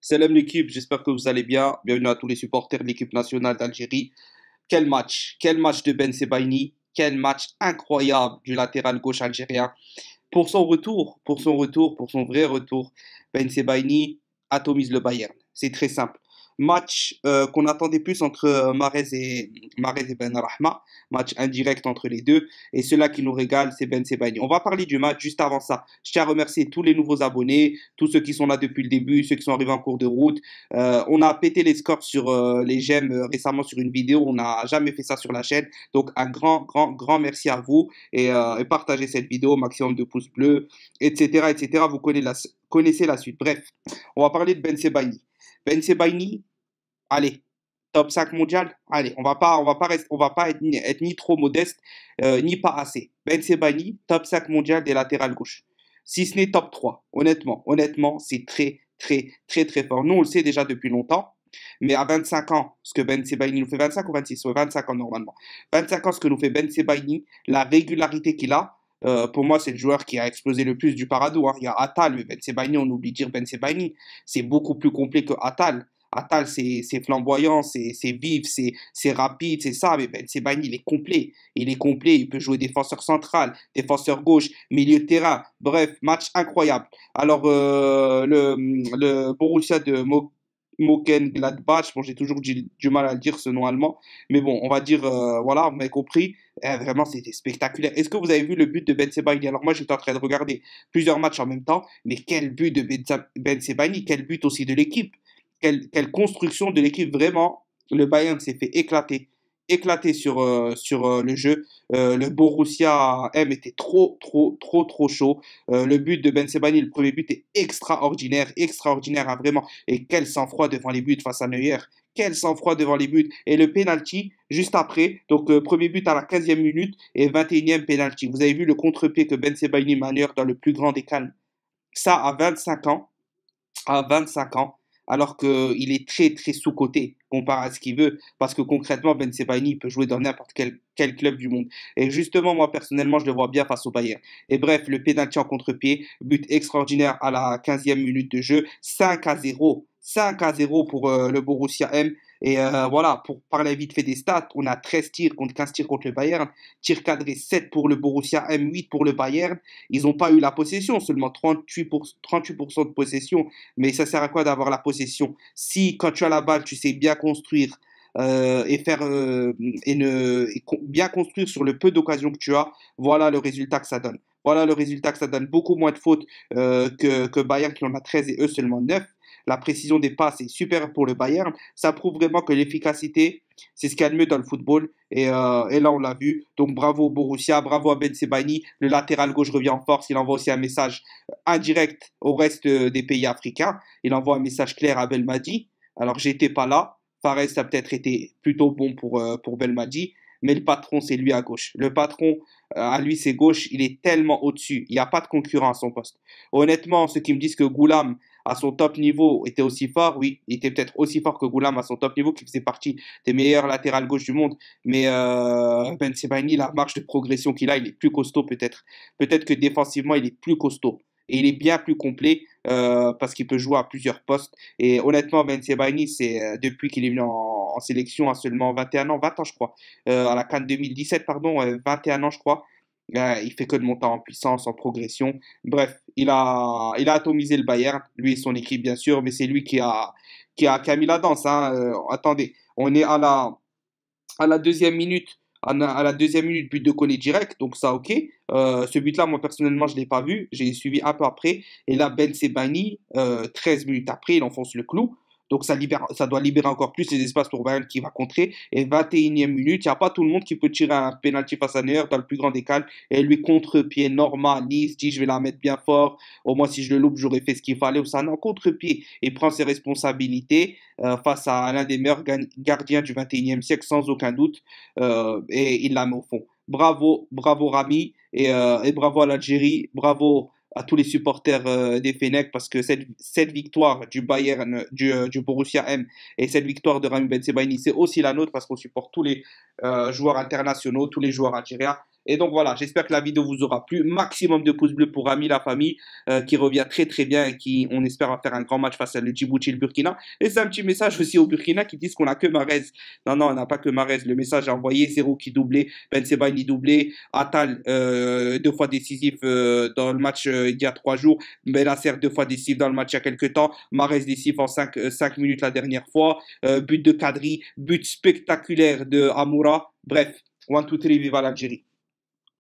Salam l'équipe, j'espère que vous allez bien. Bienvenue à tous les supporters de l'équipe nationale d'Algérie. Quel match de Ben Sebaini, quel match incroyable du latéral gauche algérien. Pour son vrai retour, Ben Sebaini atomise le Bayern. C'est très simple. Match qu'on attendait plus entre Mahrez et Ben Rahma, match indirect entre les deux, et celui qui nous régale, c'est Ben Sebaini. On va parler du match juste avant ça. Je tiens à remercier tous les nouveaux abonnés, tous ceux qui sont là depuis le début, ceux qui sont arrivés en cours de route. On a pété les scores sur les j'aime récemment sur une vidéo, on n'a jamais fait ça sur la chaîne, donc un grand merci à vous et partagez cette vidéo, maximum de pouces bleus, etc. Vous connaissez la suite. Bref, on va parler de Ben Sebaini. Ben Sebaini, allez, top 5 mondial, allez, on va pas être ni trop modeste, ni pas assez. Ben Sebaini, top 5 mondial des latérales gauche. Si ce n'est top 3, honnêtement, c'est très fort. Nous, on le sait déjà depuis longtemps, mais à 25 ans, ce que Ben Sebaini nous fait, 25 ou 26, ouais, 25 ans normalement. 25 ans, ce que nous fait Ben Sebaini, la régularité qu'il a, pour moi, c'est le joueur qui a explosé le plus du Paradou, hein. Il y a Atal, mais Ben Sebaini, on oublie de dire Ben Sebaini. C'est beaucoup plus complet que Atal. Atal, c'est flamboyant, c'est vif, c'est rapide, c'est ça. Mais Ben Sebaini, il est complet. Il est complet. Il peut jouer défenseur central, défenseur gauche, milieu de terrain. Bref, match incroyable. Alors, le Borussia de Mönchengladbach, bon, j'ai toujours du mal à le dire ce nom allemand, mais bon, on va dire, voilà, vous m'avez compris. Vraiment, c'était spectaculaire. Est-ce que vous avez vu le but de Ben Sebaini? Alors moi, j'étais en train de regarder plusieurs matchs en même temps, mais quel but de Ben Sebaini, quel but aussi de l'équipe, quelle construction de l'équipe, vraiment. Le Bayern s'est fait éclater sur le jeu. Le Borussia M était trop chaud. Le but de Ben Sebaini, le premier but est extraordinaire, hein, vraiment. Et quel sang-froid devant les buts face à Neuer. Quel sang-froid devant les buts. Et le penalty, juste après, donc premier but à la 15e minute et 21e penalty. Vous avez vu le contre-pied que Ben Sebaini manière dans le plus grand des calmes. Ça, à 25 ans, alors qu'il est très sous-coté comparé à ce qu'il veut, parce que concrètement, Ben Sebaini peut jouer dans n'importe quel club du monde. Et justement, moi, personnellement, je le vois bien face au Bayern. Et bref, le pénalty en contre-pied, but extraordinaire à la 15e minute de jeu, 5-0. 5-0 pour le Borussia M. Et voilà, pour parler vite fait des stats, on a 13 tirs contre 15 tirs contre le Bayern, tirs cadrés 7 pour le Borussia M, 8 pour le Bayern. Ils n'ont pas eu la possession, seulement 38% de possession. Mais ça sert à quoi d'avoir la possession? Si quand tu as la balle, tu sais bien construire et faire bien construire sur le peu d'occasions que tu as, voilà le résultat que ça donne. Voilà le résultat que ça donne. Beaucoup moins de fautes que Bayern qui en a 13 et eux seulement 9. La précision des passes est supérieure pour le Bayern. Ça prouve vraiment que l'efficacité, c'est ce qu'il y a de mieux dans le football. Et là, on l'a vu. Donc, bravo au Borussia, bravo à Ben Sebaini. Le latéral gauche revient en force. Il envoie aussi un message indirect au reste des pays africains. Il envoie un message clair à Belmadi. Alors, j'étais pas là. Fares a peut-être été plutôt bon pour Belmadi. Mais le patron, c'est lui à gauche. Le patron, à lui, c'est gauche. Il est tellement au-dessus. Il n'y a pas de concurrent à son poste. Honnêtement, ceux qui me disent que Goulam, à son top niveau, était aussi fort, oui, il était peut-être aussi fort que Goulam à son top niveau, qui faisait partie des meilleurs latérales gauche du monde. Mais Ben Sebaini, la marge de progression qu'il a, il est plus costaud peut-être. Peut-être que défensivement, il est plus costaud. Et il est bien plus complet parce qu'il peut jouer à plusieurs postes. Et honnêtement, Ben Sebaini, c'est depuis qu'il est venu en sélection à seulement 21 ans, 20 ans je crois, à la CAN 2017, pardon, 21 ans je crois. Il fait que de monter en puissance, en progression. Bref, il a atomisé le Bayern, lui et son équipe bien sûr, mais c'est lui qui a mis la danse, hein. Attendez, on est à la deuxième minute, à la deuxième minute, but de Koné direct, donc ça, ok. Ce but-là, moi personnellement, je ne l'ai pas vu, j'ai suivi un peu après. Et là, Ben Sebaini, 13 minutes après, il enfonce le clou. Donc ça doit libérer encore plus les espaces pour Bayern qui va contrer. Et 21e minute, il n'y a pas tout le monde qui peut tirer un penalty face à Neuer dans le plus grand des calmes. Et lui, contre-pied normal, il se dit je vais la mettre bien fort. Au moins, si je le loupe, j'aurais fait ce qu'il fallait. Ou ça, non, contre-pied. Il prend ses responsabilités face à l'un des meilleurs gardiens du 21e siècle, sans aucun doute. Et il la met au fond. Bravo Rami. Et bravo à l'Algérie. Bravo à tous les supporters des Fennecs parce que cette victoire du Bayern, du Borussia M et cette victoire de Rami Ben Sebaini, c'est aussi la nôtre parce qu'on supporte tous les joueurs internationaux, tous les joueurs algériens. Et donc voilà, j'espère que la vidéo vous aura plu. Maximum de pouces bleus pour Rami, la famille, qui revient très très bien et qui, on espère, va faire un grand match face à le Djibouti et le Burkina. Et c'est un petit message aussi au Burkina qui disent qu'on a que Mahrez. Non, non, on n'a pas que Mahrez. Le message est envoyé, Zéro qui doublé, Ben Sebaini doublé, Atal 2 fois décisif dans le match il y a 3 jours, Benasser 2 fois décisif dans le match il y a quelques temps, Mahrez décisif en 5 minutes la dernière fois, but de Kadri, but spectaculaire de Amoura. Bref, 1, 2, 3, viva l'Algérie.